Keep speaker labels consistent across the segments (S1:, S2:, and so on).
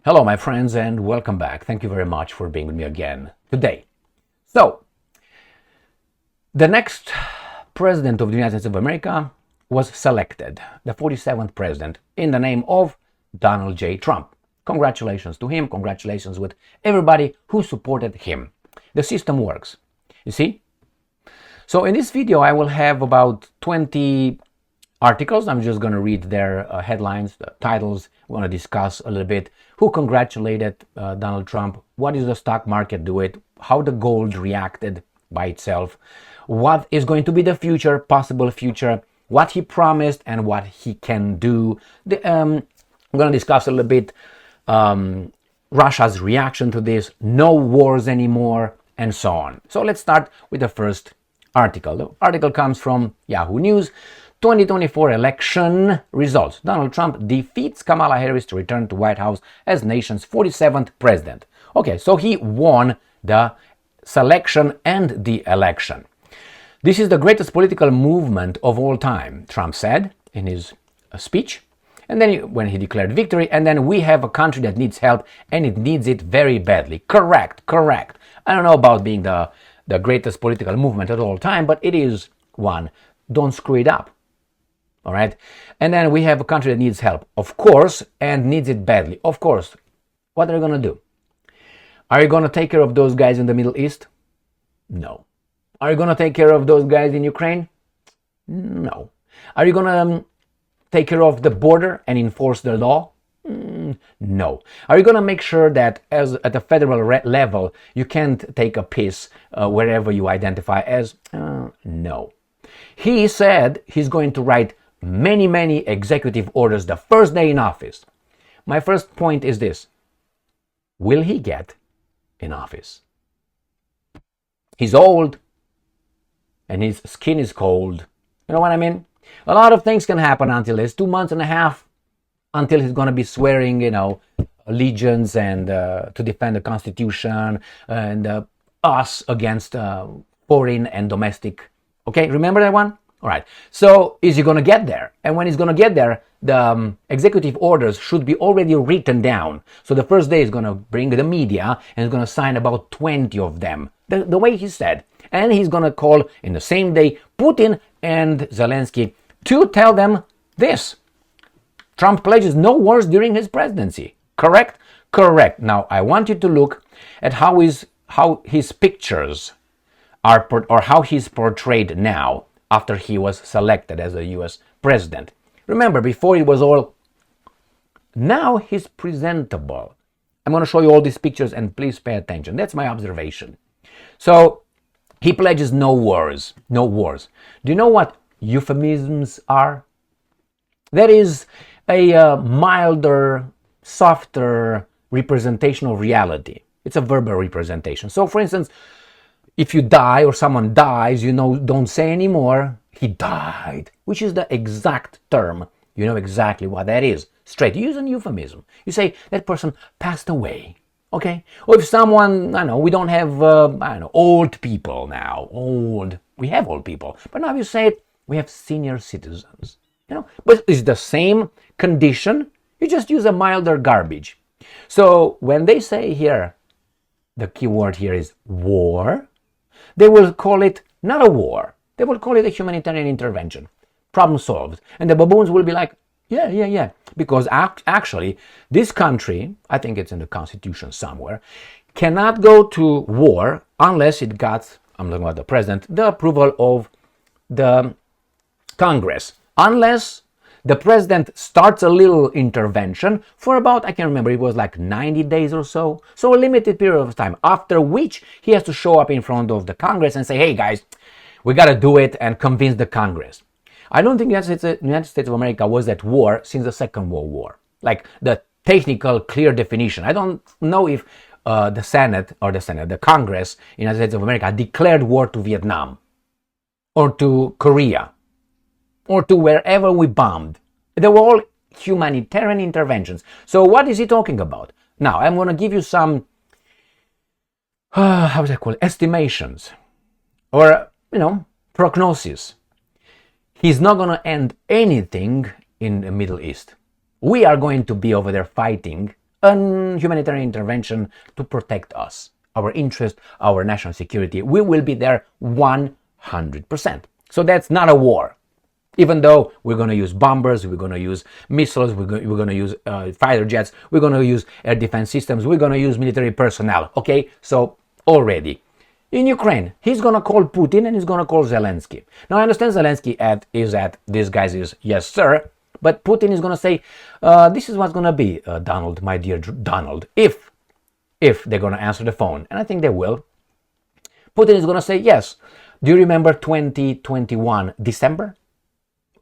S1: Hello, my friends, and welcome back. Thank you very much for being with me again today. So, the next president of the United States of America was selected, the 47th president, in the name of Donald J. Trump. Congratulations to him. Congratulations with everybody who supported him. The system works. You see? So in this video, I will have about 20 articles. I'm just going to read their headlines, the titles. We want to discuss a little bit who congratulated Donald Trump, what is the stock market do it, how the gold reacted by itself, what is going to be the future, possible future, what he promised and what he can do. I'm going to discuss a little bit Russia's reaction to this, no wars anymore, and so on. So let's start with the first article. The article comes from Yahoo News. 2024 election results. Donald Trump defeats Kamala Harris to return to White House as nation's 47th president. Okay, so he won the selection and the election. This is the greatest political movement of all time, Trump said in his speech. And then when he declared victory, and then we have a country that needs help and it needs it very badly. Correct. I don't know about being the greatest political movement of all time, but it is one. Don't screw it up. All right. And then we have a country that needs help, of course, and needs it badly. Of course. What are you going to do? Are you going to take care of those guys in the Middle East? No. Are you going to take care of those guys in Ukraine? No. Are you going to take care of the border and enforce the law? No. Are you going to make sure that at the federal level, you can't take a piss wherever you identify as? No. He said he's going to write many executive orders the first day in office. My first point is this. Will he get in office? He's old and his skin is cold. You know what I mean? A lot of things can happen until it's 2 months and a half until he's going to be swearing, allegiance and to defend the Constitution and us against foreign and domestic. Okay, remember that one? All right. So is he going to get there? And when he's going to get there, the executive orders should be already written down. So the first day he's going to bring the media and he's going to sign about 20 of them, the way he said. And he's going to call in the same day Putin and Zelensky to tell them this. Trump pledges no wars during his presidency. Correct? Correct. Now, I want you to look at how his pictures are, or how he's portrayed now after he was selected as a US president. Remember, before it was all, now he's presentable. I'm going to show you all these pictures and please pay attention. That's my observation. So he pledges no wars. No wars. Do you know what euphemisms are? That is a milder, softer representation of reality. It's a verbal representation. So for instance, if you die or someone dies, don't say anymore, he died, which is the exact term. You know exactly what that is. Straight. You use a euphemism. You say that person passed away. Okay? Or if someone, we don't have, old people now. We have old people. But now you say it, we have senior citizens. But it's the same condition. You just use a milder garbage. So when they say here, the key word here is war, they will call it not a war. They will call it a humanitarian intervention. Problem solved. And the baboons will be like, yeah. Because actually, this country, I think it's in the Constitution somewhere, cannot go to war unless it got, I'm talking about the president, the approval of the Congress. Unless the president starts a little intervention for about, I can't remember, it was like 90 days or so. So a limited period of time, after which he has to show up in front of the Congress and say, hey guys, we got to do it and convince the Congress. I don't think the United States of America was at war since the Second World War. Like the technical, clear definition. I don't know if the Congress in the United States of America declared war to Vietnam or to Korea or to wherever we bombed. They were all humanitarian interventions. So what is he talking about? Now, I'm going to give you some, estimations or, prognosis. He's not going to end anything in the Middle East. We are going to be over there fighting a humanitarian intervention to protect us, our interest, our national security. We will be there 100%. So that's not a war. Even though we're going to use bombers, we're going to use missiles, we're going to use fighter jets, we're going to use air defense systems, we're going to use military personnel. Okay, so already. In Ukraine, he's going to call Putin and he's going to call Zelensky. Now, I understand Zelensky this guy's is, yes, sir, but Putin is going to say, this is what's going to be, Donald, my dear Donald, if they're going to answer the phone. And I think they will. Putin is going to say, yes. Do you remember 2021, December?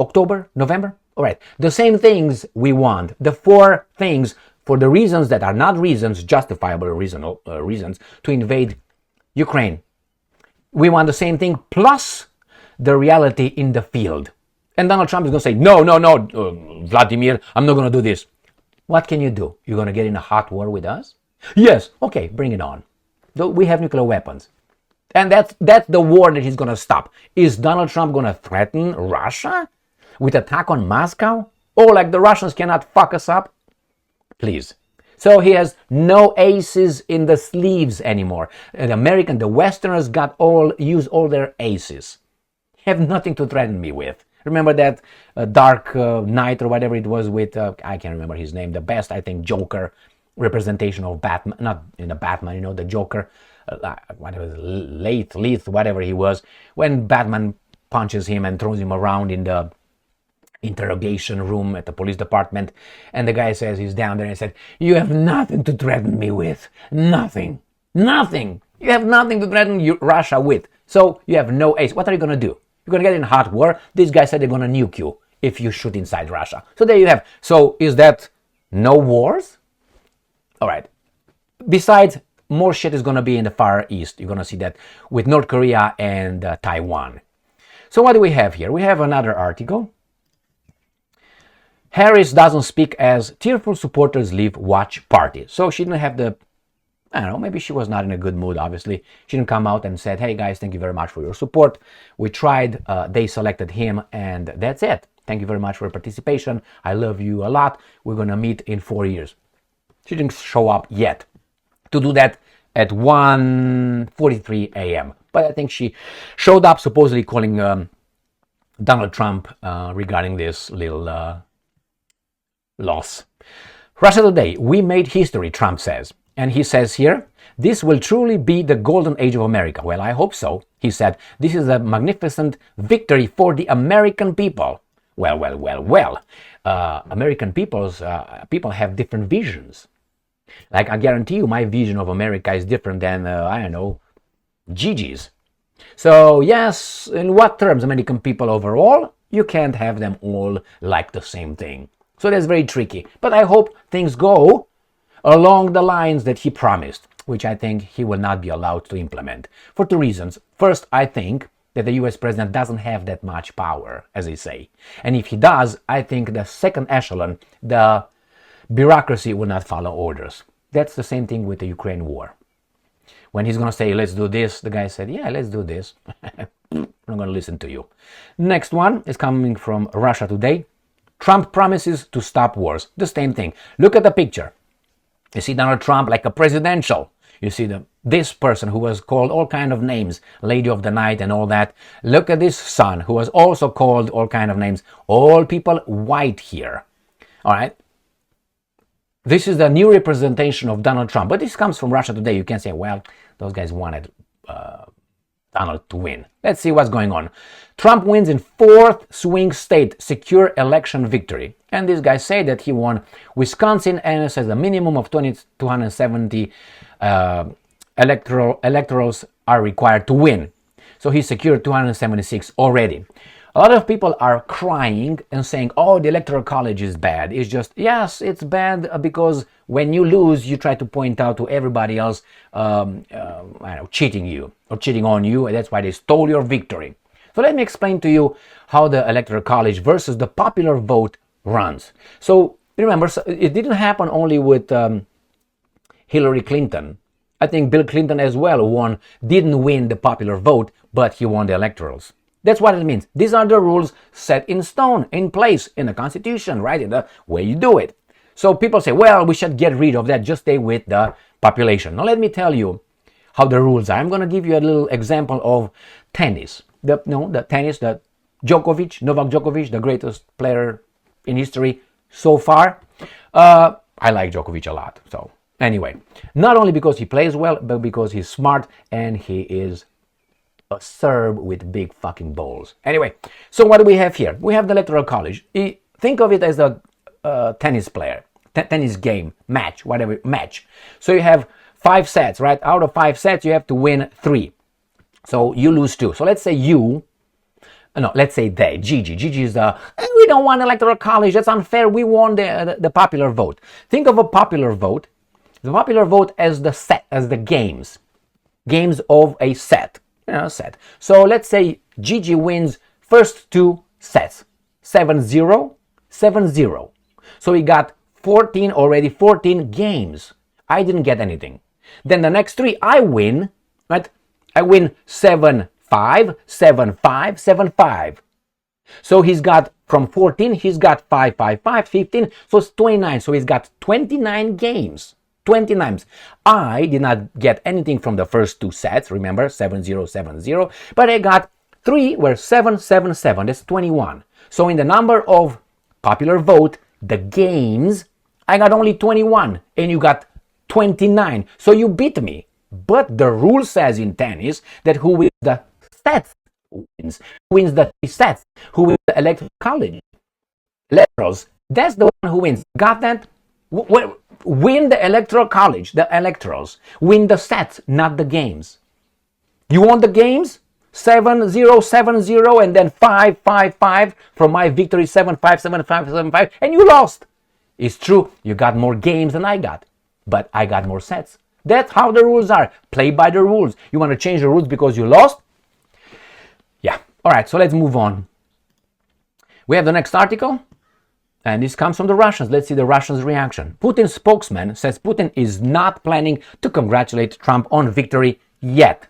S1: October, November? All right. The same things we want. The 4 things for the reasons that are not reasons, justifiable reasons to invade Ukraine. We want the same thing plus the reality in the field. And Donald Trump is going to say, no, Vladimir, I'm not going to do this. What can you do? You're going to get in a hot war with us? Yes. Okay, bring it on. We have nuclear weapons. And that's the war that he's going to stop. Is Donald Trump going to threaten Russia with attack on Moscow? Oh, like the Russians cannot fuck us up? Please. So he has no aces in the sleeves anymore. The Westerners use all their aces. Have nothing to threaten me with. Remember that Dark Knight or whatever it was with, I can't remember his name, the best, I think, Joker representation of Batman, not in the Batman, the Joker, whatever, Leith, whatever he was, when Batman punches him and throws him around in the interrogation room at the police department, and the guy says he's down there and said, you have nothing to threaten me with. Nothing. You have nothing to threaten Russia with. So you have no ace. What are you going to do? You're going to get in a hot war. This guy said they're going to nuke you if you shoot inside Russia. So there you have. So is that no wars? All right. Besides, more shit is going to be in the Far East. You're going to see that with North Korea and Taiwan. So what do we have here? We have another article. Harris doesn't speak as tearful supporters leave watch party. So she didn't have I don't know, maybe she was not in a good mood, obviously. She didn't come out and said, hey guys, thank you very much for your support. We tried, they selected him, and that's it. Thank you very much for your participation. I love you a lot. We're going to meet in 4 years. She didn't show up yet to do that at 1:43 a.m. But I think she showed up supposedly calling Donald Trump regarding this little loss. Russia Today, we made history, Trump says. And he says here, this will truly be the golden age of America. Well, I hope so. He said, this is a magnificent victory for the American people. Well. American people have different visions. Like, I guarantee you, my vision of America is different than, I don't know, Gigi's. So, yes, in what terms, American people overall, you can't have them all like the same thing. So that's very tricky. But I hope things go along the lines that he promised, which I think he will not be allowed to implement. For 2 reasons. First, I think that the US president doesn't have that much power, as they say. And if he does, I think the second echelon, the bureaucracy, will not follow orders. That's the same thing with the Ukraine war. When he's going to say, let's do this, the guy said, yeah, let's do this. I'm not going to listen to you. Next one is coming from Russia Today. Trump promises to stop wars. The same thing. Look at the picture. You see Donald Trump like a presidential. You see this person who was called all kind of names, Lady of the Night and all that. Look at this son who was also called all kind of names. All people white here. All right. This is the new representation of Donald Trump. But this comes from Russia Today. You can say, well, those guys wanted Donald to win. Let's see what's going on. Trump wins in 4th swing state, secure election victory. And this guy said that he won Wisconsin and says a minimum of 270 electorals are required to win. So he secured 276 already. A lot of people are crying and saying, oh, the Electoral College is bad. It's just, yes, it's bad because when you lose, you try to point out to everybody else, cheating you or cheating on you. And that's why they stole your victory. So let me explain to you how the Electoral College versus the popular vote runs. So remember, it didn't happen only with Hillary Clinton. I think Bill Clinton as well didn't win the popular vote, but he won the electorals. That's what it means. These are the rules set in stone, in place, in the Constitution, right? In the way you do it. So people say, well, we should get rid of that, just stay with the population. Now let me tell you how the rules are. I'm going to give you a little example of tennis. The Novak Djokovic, the greatest player in history so far. I like Djokovic a lot. So anyway, not only because he plays well, but because he's smart and he is a Serb with big fucking balls. Anyway, so what do we have here? We have the Electoral College. Think of it as a tennis player, tennis game, match, whatever, match. So you have 5 sets, right? Out of 5 sets, you have to win 3. So you lose 2. So let's say let's say they, Gigi. Gigi is we don't want Electoral College, that's unfair, we want the popular vote. Think of a popular vote, the popular vote as the games of a set. Set. So let's say Gigi wins first 2 sets, 7-0, 7-0. So he got 14 games. I didn't get anything. Then the next 3 I win, right? I win 7-5, 7-5, 7-5. So he's got from 14, he's got 5-5-5, 15, so it's 29. So he's got 29 games. 29. I did not get anything from the first 2 sets, remember, 7-0, 7-0, but I got 3 were 7-7-7, that's 21. So in the number of popular vote, the games, I got only 21, and you got 29, so you beat me. But the rule says in tennis that who wins the sets wins. Who wins the 3 sets? Who wins the Electoral College? Electorals, that's the one who wins. Got that? Win the Electoral College, the electorals. Win the sets, not the games. You want the games? 7-0, 7-0, and then 5-5-5 from my victory, 7-5, 7-5, 7-5, and you lost. It's true, you got more games than I got, but I got more sets. That's how the rules are. Play by the rules. You want to change the rules because you lost? Yeah. All right, so let's move on. We have the next article. And this comes from the Russians. Let's see the Russians' reaction. Putin's spokesman says Putin is not planning to congratulate Trump on victory yet.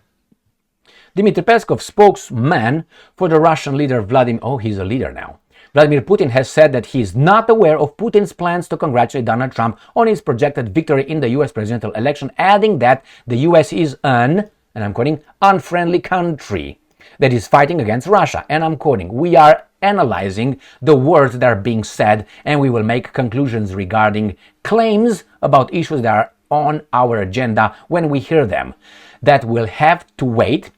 S1: Dmitry Peskov, spokesman for the Russian leader Vladimir... Oh, he's a leader now. Vladimir Putin has said that he is not aware of Putin's plans to congratulate Donald Trump on his projected victory in the U.S. presidential election, adding that the U.S. is and I'm quoting, unfriendly country that is fighting against Russia. And I'm quoting, we are analyzing the words that are being said and we will make conclusions regarding claims about issues that are on our agenda when we hear them. That we have to wait,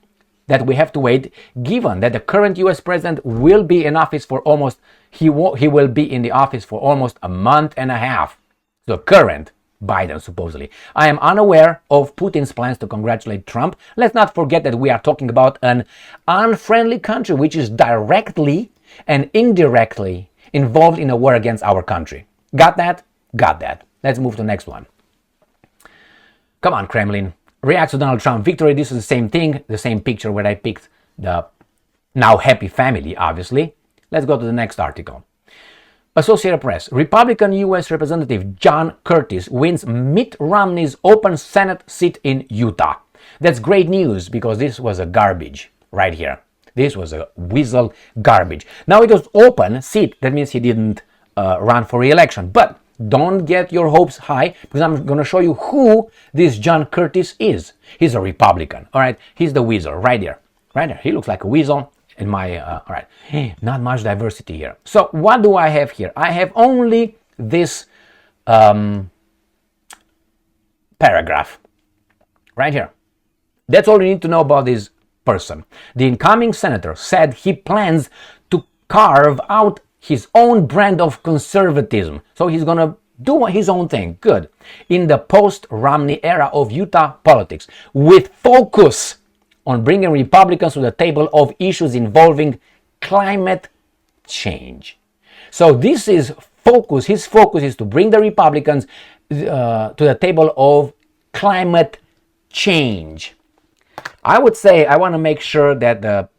S1: given that the current US president will be in office for almost, he will be in the office for almost a month and a half. The current Biden, supposedly. I am unaware of Putin's plans to congratulate Trump. Let's not forget that we are talking about an unfriendly country which is directly and indirectly involved in a war against our country. Got that? Got that. Let's move to the next one. Come on, Kremlin. Reacts to Donald Trump victory. This is the same thing, the same picture where I picked the now happy family, obviously. Let's go to the next article. Associated Press. Republican U.S. Representative John Curtis wins Mitt Romney's open Senate seat in Utah. That's great news because this was a garbage right here. This was a weasel garbage. Now it was open seat. That means he didn't run for re-election. But don't get your hopes high because I'm going to show you who this John Curtis is. He's a Republican. All right. He's the weasel right there. Right there. He looks like a weasel. In my, all right, not much diversity here. So what do I have here? I have only this paragraph right here. That's all you need to know about this person. The incoming senator said he plans to carve out his own brand of conservatism. So he's going to do his own thing. Good. In the post-Romney era of Utah politics with focus on bringing Republicans to the table of issues involving climate change. So this is focus. His focus is to bring the Republicans to the table of climate change. I would say I want to make sure that the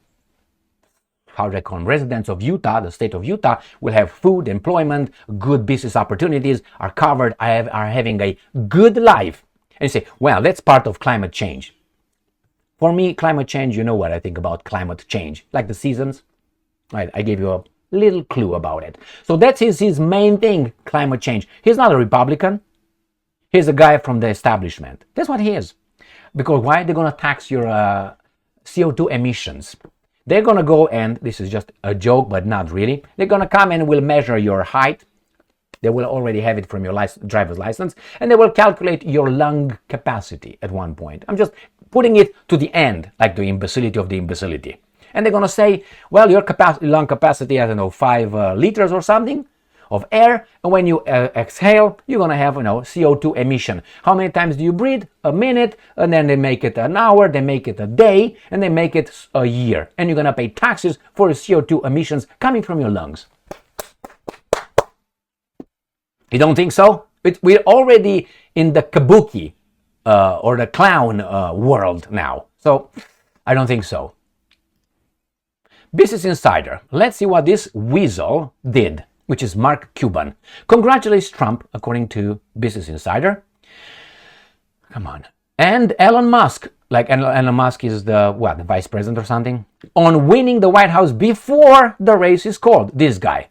S1: residents of Utah, the state of Utah, will have food, employment, good business opportunities, are covered, are having a good life. And you say, well, that's part of climate change. For me, climate change, you know what I think about climate change. Like the seasons, right? I gave you little clue about it. So that's his main thing, climate change. He's not a Republican. He's a guy from the establishment. That's what he is. Because why? They're going to tax your CO2 emissions. They're going to go and, this is just a joke, but not really. They're going to come and will measure your height. They will already have it from your driver's license, and they will calculate your lung capacity at one point. I'm just putting it to the end, like the imbecility of the imbecility. And they're going to say, well, your lung capacity, I don't know, 5 liters or something of air, and when you exhale, you're going to have, CO2 emission. How many times do you breathe? A minute, and then they make it an hour, they make it a day, and they make it a year. And you're going to pay taxes for the CO2 emissions coming from your lungs. You don't think so? We're already in the kabuki or the clown world now. So I don't think so. Business Insider. Let's see what this weasel did, which is Mark Cuban. Congratulates Trump, according to Business Insider. Come on. And Elon Musk, like Elon Musk is the vice president or something, on winning the White House before the race is called. This guy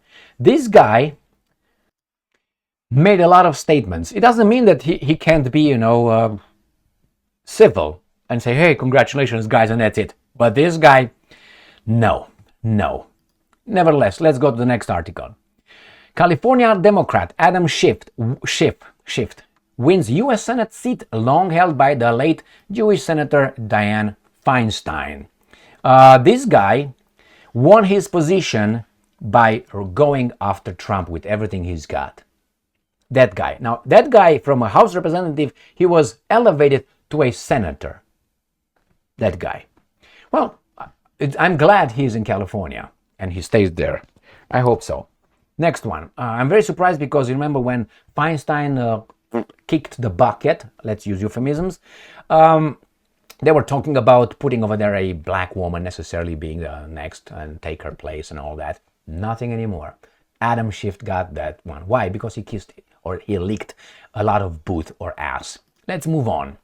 S1: made a lot of statements. It doesn't mean that he can't be, civil and say, hey, congratulations, guys, and that's it. But this guy, no. Nevertheless, let's go to the next article. California Democrat Adam Schiff wins U.S. Senate seat long held by the late Jewish Senator Dianne Feinstein. This guy won his position by going after Trump with everything he's got. That guy. Now, that guy from a House representative, he was elevated to a senator. That guy. Well, I'm glad he's in California and he stays there. I hope so. Next one. I'm very surprised because you remember when Feinstein kicked the bucket, let's use euphemisms, they were talking about putting over there a black woman necessarily being next and take her place and all that. Nothing anymore. Adam Schiff got that one. Why? Because he kissed or he licked a lot of boot or ass. Let's move on.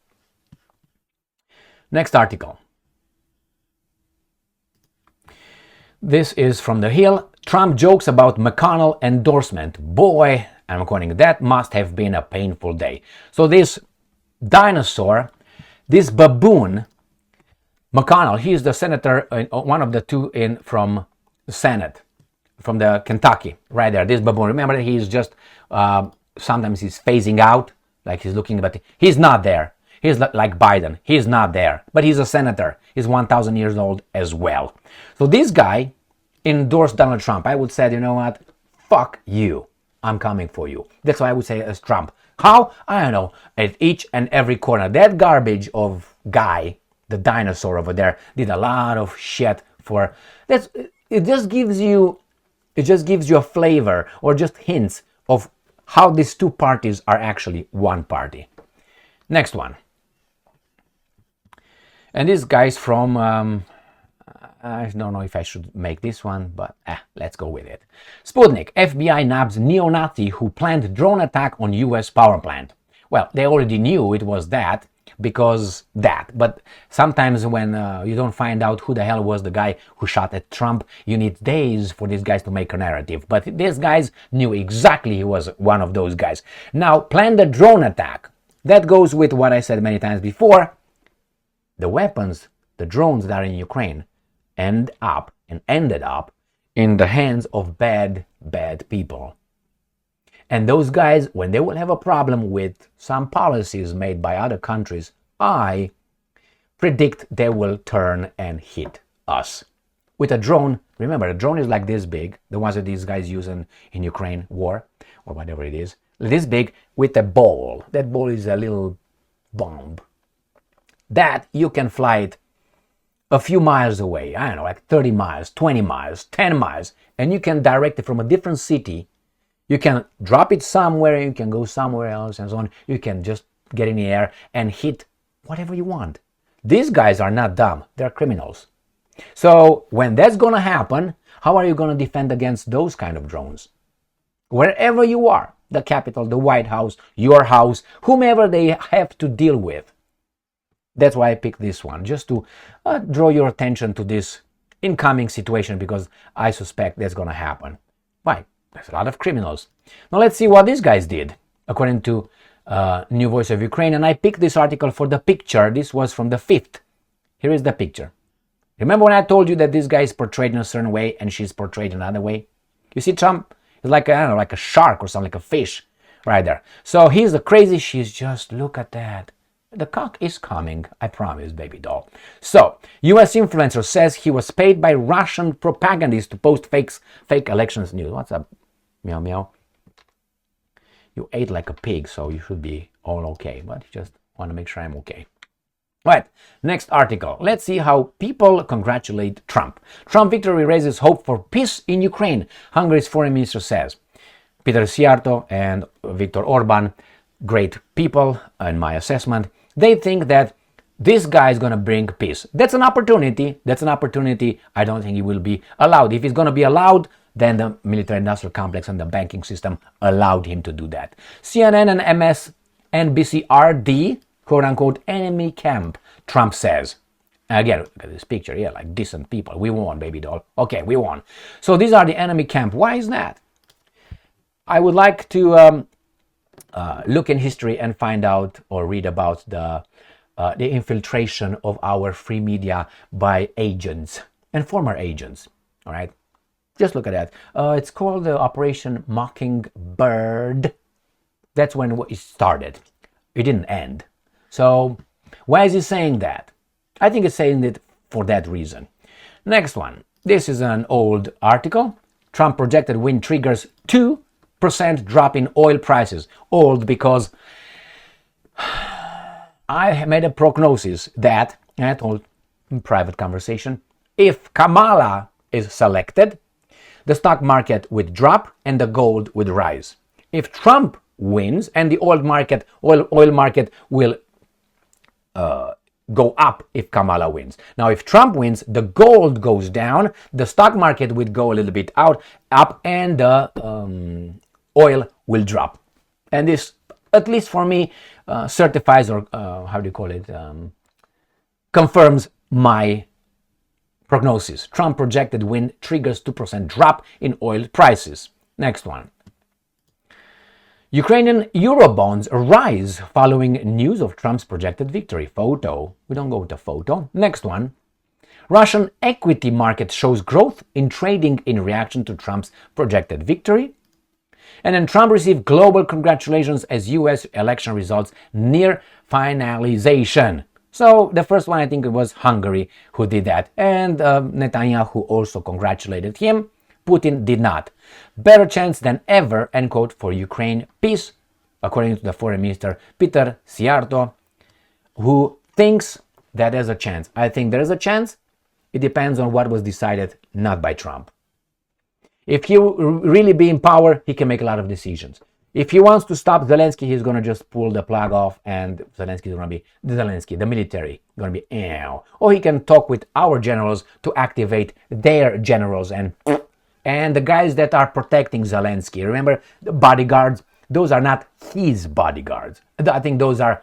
S1: Next article. This is from The Hill. Trump jokes about McConnell endorsement. Boy, I'm quoting, that must have been a painful day. So this dinosaur, this baboon, McConnell, he is the senator, one of the two from the Senate, from the Kentucky, right there. This baboon, remember, he's just, sometimes he's phasing out, like he's looking, but he's not there. He's like Biden. He's not there, but he's a senator. He's 1,000 years old as well. So this guy endorsed Donald Trump. I would say, you know what? Fuck you. I'm coming for you. That's why I would say as Trump. How? I don't know. At each and every corner. That garbage of guy, the dinosaur over there, did a lot of shit for... It just gives you a flavor or just hints of how these two parties are actually one party. Next one. And this guy's from, I don't know if I should make this one, but let's go with it. Sputnik, FBI nabs neo-Nazi who planned drone attack on US power plant. Well, they already knew it was that, but sometimes when you don't find out who the hell was the guy who shot at Trump, you need days for these guys to make a narrative. But these guys knew exactly he was one of those guys. Now, planned a drone attack. That goes with what I said many times before. The weapons, the drones that are in Ukraine, ended up in the hands of bad people. And those guys, when they will have a problem with some policies made by other countries, I predict they will turn and hit us. With a drone, remember, a drone is like this big, the ones that these guys use in Ukraine war, or whatever it is, this big with a ball. That ball is a little bomb. That you can fly it a few miles away, I don't know, like 30 miles, 20 miles, 10 miles, and you can direct it from a different city. You can drop it somewhere, you can go somewhere else and so on. You can just get in the air and hit whatever you want. These guys are not dumb, they're criminals. So when that's gonna happen, how are you gonna defend against those kind of drones? Wherever you are, the Capitol, the White House, your house, whomever they have to deal with. That's why I picked this one, just to draw your attention to this incoming situation, because I suspect that's going to happen. Why? There's a lot of criminals. Now let's see what these guys did, according to New Voice of Ukraine. And I picked this article for the picture. This was from the 5th. Here is the picture. Remember when I told you that this guy is portrayed in a certain way and she's portrayed another way? You see Trump is like, I don't know, like a shark or something, like a fish right there. So he's the crazy, she's just, look at that. The cock is coming, I promise, baby doll. So, US influencer says he was paid by Russian propagandists to post fake elections news. What's up, meow meow? You ate like a pig, so you should be all okay. But you just want to make sure I'm okay. Right, next article. Let's see how people congratulate Trump. Trump victory raises hope for peace in Ukraine, Hungary's foreign minister says. Peter Szijjártó and Viktor Orban, great people in my assessment. They think that this guy is going to bring peace. That's an opportunity. I don't think he will be allowed. If he's going to be allowed, then the military-industrial complex and the banking system allowed him to do that. CNN and MSNBC are the quote-unquote enemy camp, Trump says. Again, look at this picture here, like decent people. We won, baby doll. Okay, we won. So these are the enemy camp. Why is that? I would like to look in history and find out or read about the infiltration of our free media by agents and former agents. All right, just look at that. It's called the Operation Mockingbird. That's when it started. It didn't end. So why is he saying that? I think he's saying it for that reason. Next one. This is an old article. Trump projected win triggers 2% drop in oil prices. Old because I made a prognosis that, and I told in private conversation, if Kamala is selected, the stock market would drop and the gold would rise. If Trump wins and the oil market will go up if Kamala wins. Now, if Trump wins, the gold goes down, the stock market would go a little bit up, and the oil will drop. And this, at least for me, certifies or confirms my prognosis. Trump projected win triggers 2% drop in oil prices. Next one. Ukrainian Eurobonds rise following news of Trump's projected victory. Photo. We don't go with the photo. Next one. Russian equity market shows growth in trading in reaction to Trump's projected victory. And then Trump received global congratulations as US election results near finalization. So the first one, I think it was Hungary who did that. And Netanyahu also congratulated him. Putin did not. Better chance than ever, end quote, for Ukraine peace, according to the foreign minister Peter Szijjártó, who thinks that there's a chance. I think there is a chance. It depends on what was decided, not by Trump. If he really be in power, he can make a lot of decisions. If he wants to stop Zelensky, he's going to just pull the plug off, and Zelensky is going to be the military, going to be ew. Or he can talk with our generals to activate their generals and the guys that are protecting Zelensky. Remember, the bodyguards, those are not his bodyguards. I think those are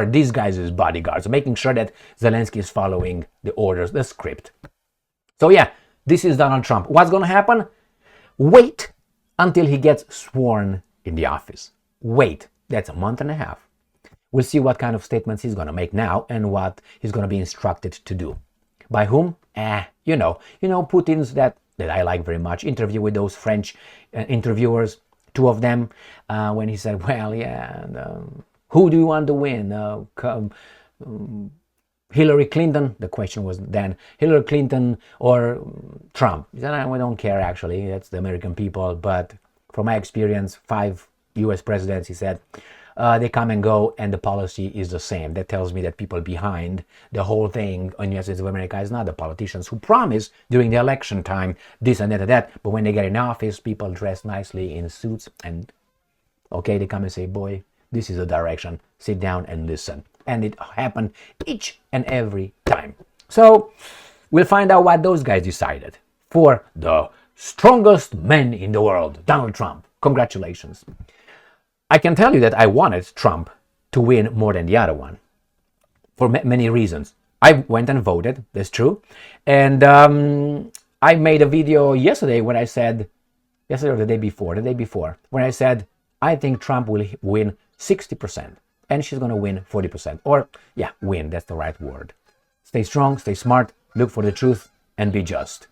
S1: these guys' bodyguards, making sure that Zelensky is following the orders, the script. So yeah, this is Donald Trump. What's going to happen? Wait until he gets sworn in the office. Wait. That's a month and a half. We'll see what kind of statements he's going to make now and what he's going to be instructed to do. By whom? You know Putin's that I like very much, interview with those French interviewers, two of them, when he said, well, yeah, who do you want to win? Hillary Clinton? The question was then, Hillary Clinton or Trump? He said, I don't care, actually. That's the American people. But from my experience, 5 US presidents, he said, they come and go and the policy is the same. That tells me that people behind the whole thing in the United States of America is not the politicians who promise during the election time this and that and that. But when they get in office, people dress nicely in suits and, okay, they come and say, boy, this is the direction. Sit down and listen. And it happened each and every time. So we'll find out what those guys decided. For the strongest man in the world, Donald Trump. Congratulations. I can tell you that I wanted Trump to win more than the other one for many reasons.
S2: I went and voted, that's true. And I made a video yesterday when I said, yesterday or the day before, when I said, I think Trump will win 60% and she's going to win 40%. Or, yeah, win, that's the right word. Stay strong, stay smart, look for the truth, and be just.